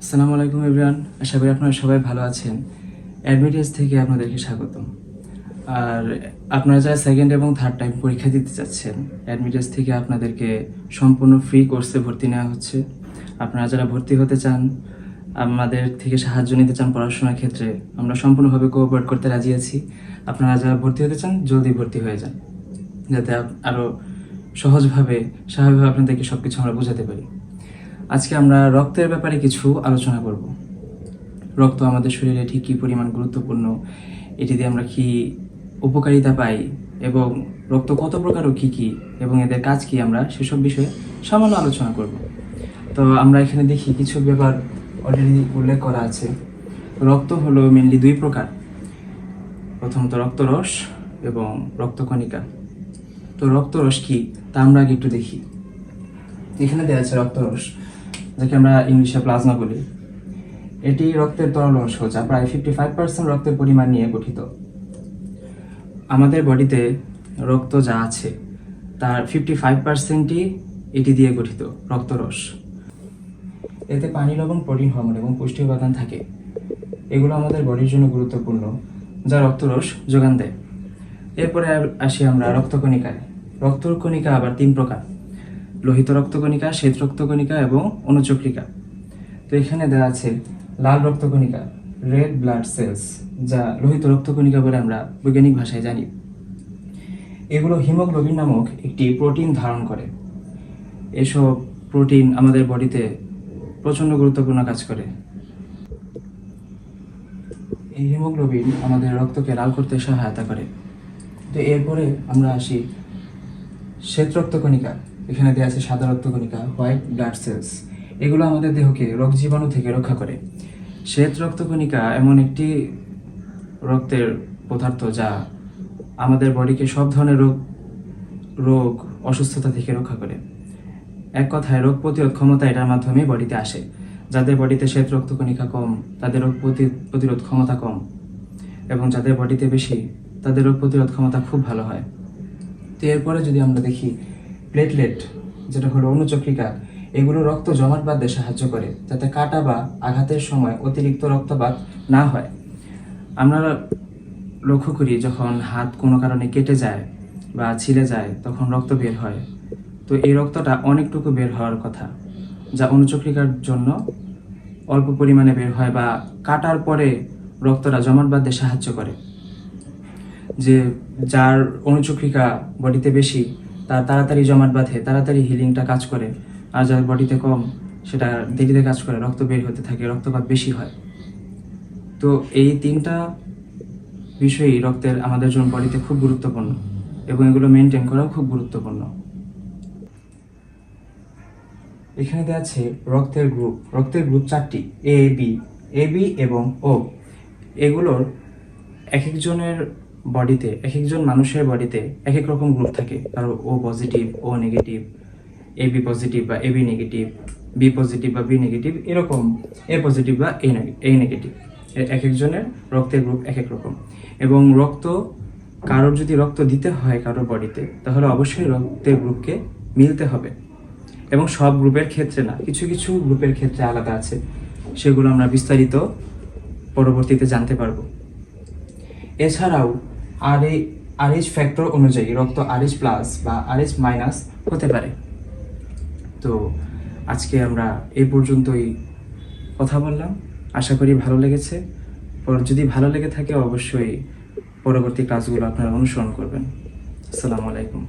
আসসালামু আলাইকুম এভরিওয়ান, আশা করি আপনারা সবাই ভালো আছেন। অ্যাডমিটেজ থেকে আপনাদেরকে স্বাগতম। আর আপনারা যারা সেকেন্ড এবং থার্ড টাইম পরীক্ষা দিতে যাচ্ছেন, অ্যাডমিটেজ থেকে আপনাদেরকে সম্পূর্ণ ফ্রি কোর্সে ভর্তি নেওয়া হচ্ছে। আপনারা যারা ভর্তি হতে চান, আমাদের থেকে সাহায্য নিতে চান পড়াশোনার ক্ষেত্রে, আমরা সম্পূর্ণভাবে কোঅপারেট করতে রাজি আছি। আপনারা যারা ভর্তি হতে চান জলদি ভর্তি হয়ে যান, যাতে আরও সহজভাবে স্বাভাবিকভাবে আপনাদেরকে সব কিছু আমরা বোঝাতে পারি। আজকে আমরা রক্তের ব্যাপারে কিছু আলোচনা করব। রক্ত আমাদের শরীরে ঠিক কী পরিমাণ গুরুত্বপূর্ণ, এটি দিয়ে আমরা কি উপকারিতা পাই এবং রক্ত কত প্রকার ও কী কী এবং এদের কাজ কি, আমরা সেসব বিষয়ে সামান্য আলোচনা করব। তো আমরা এখানে দেখি কিছু ব্যাপার অলরেডি উল্লেখ করা আছে। রক্ত হলো মেনলি দুই প্রকার, প্রথমত রক্তরস এবং রক্তকণিকা। তো রক্তরস কি তা আমরা আগে একটু দেখি। এখানে দেওয়া আছে রক্তরস, যাকে আমরা ইংলিশে প্লাজমা বলি। এটি রক্তের তরল অংশ, যা প্রায় 55% রক্তের পরিমাণ নিয়ে গঠিত। আমাদের বডিতে রক্ত যা আছে তার 55%ই এটি দিয়ে গঠিত, রক্তরস। এতে পানি, লবণ, প্রোটিন, হরমোন এবং পুষ্টি উপাদান থাকে। এগুলো আমাদের বডির জন্য গুরুত্বপূর্ণ, যা রক্তরস যোগান দেয়। এরপরে আসি আমরা রক্তকণিকায়। রক্তকণিকা আবার তিন প্রকার: লোহিত রক্তকণিকা, শ্বেত রক্তকণিকা এবং অনুচক্রিকা। তো এখানে দেওয়া আছে লাল রক্তকণিকা, রেড ব্লাড সেলস, যা লোহিত রক্তকণিকা বলে আমরা বৈজ্ঞানিক ভাষায় জানি। এগুলো হিমোগ্লোবিন নামক একটি প্রোটিন ধারণ করে। এসব প্রোটিন আমাদের বডিতে প্রচণ্ড গুরুত্বপূর্ণ কাজ করে। এই হিমোগ্লোবিন আমাদের রক্তকে লাল করতে সহায়তা করে। তো এরপরে আমরা আসি শ্বেত রক্তকণিকা। এখানে দেওয়া আছে সাদা রক্তকণিকা, হোয়াইট ব্লাড সেলস। এগুলো আমাদের দেহকে রোগ জীবাণু থেকে রক্ষা করে। শ্বেত রক্তকণিকা এমন একটি রক্তের পদার্থ যা আমাদের বডিকে সব ধরনের রোগ অসুস্থতা থেকে রক্ষা করে। এক কথায় রোগ প্রতিরোধ ক্ষমতা এটার মাধ্যমে বডিতে আসে। যাদের বডিতে শ্বেত রক্তকণিকা কম, তাদের রোগ প্রতিরোধ ক্ষমতা কম, এবং যাদের বডিতে বেশি, তাদের রোগ প্রতিরোধ ক্ষমতা খুব ভালো হয়। তো এরপরে যদি আমরা দেখি প্লেটলেট, যেটা হলো অনুচক্রিকা, এগুলো রক্ত জমাট বাঁধতে সাহায্য করে, যাতে কাটা বা আঘাতের সময় অতিরিক্ত রক্তপাত না হয়। আমরা লক্ষ্য করি যখন হাত কোনো কারণে কেটে যায় বা ছিলে যায়, তখন রক্ত বের হয়। তো এই রক্তটা অনেকটুকু বের হওয়ার কথা, যা অনুচক্রিকার জন্য অল্প পরিমাণে বের হয় বা কাটার পরে রক্তটা জমাট বাঁধতে সাহায্য করে। যে যার অনুচক্রিকা বডিতে বেশি, তার তাড়াতাড়ি জমাট বাঁধে, তাড়াতাড়ি হিলিংটা কাজ করে। আর যার বডিতে কম, সেটা দেরিতে কাজ করে, রক্ত বের হতে থাকে, রক্তপাত বেশি হয়। তো এই তিনটা বিষয়ই রক্তের আমাদের জন্য বডিতে খুব গুরুত্বপূর্ণ, এবং এগুলো মেনটেন করাও খুব গুরুত্বপূর্ণ। এখানে দেওয়া আছে রক্তের গ্রুপ। রক্তের গ্রুপ চারটি: এ বি এবং ও। এগুলোর এক একজনের বডিতে, এক একজন মানুষের বডিতে এক এক রকম গ্রুপ থাকে। কারো ও positive, O negative, A B positive বা A B negative, B positive বা বি নেগেটিভ, এরকম এ পজিটিভ বা এ নেগেটিভ। এক একজনের রক্তের গ্রুপ এক এক রকম। এবং কারোর যদি রক্ত দিতে হয় কারোর বডিতে, তাহলে অবশ্যই রক্তের গ্রুপকে মিলতে হবে। এবং সব গ্রুপের ক্ষেত্রে না, কিছু কিছু গ্রুপের ক্ষেত্রে আলাদা আছে, সেগুলো আমরা বিস্তারিত পরবর্তীতে জানতে পারবো। এছাড়াও আরএইচ ফ্যাক্টর অনুযায়ী রক্ত আরএইচ প্লাস বা আরএইচ মাইনাস হতে পারে। তো আজকে আমরা এই পর্যন্তই কথা বললাম। আশা করি ভালো লেগেছে। যদি ভালো লেগে থাকে, অবশ্যই পরবর্তী ক্লাসগুলো আপনারা অনুসরণ করবেন। আসসালামু আলাইকুম।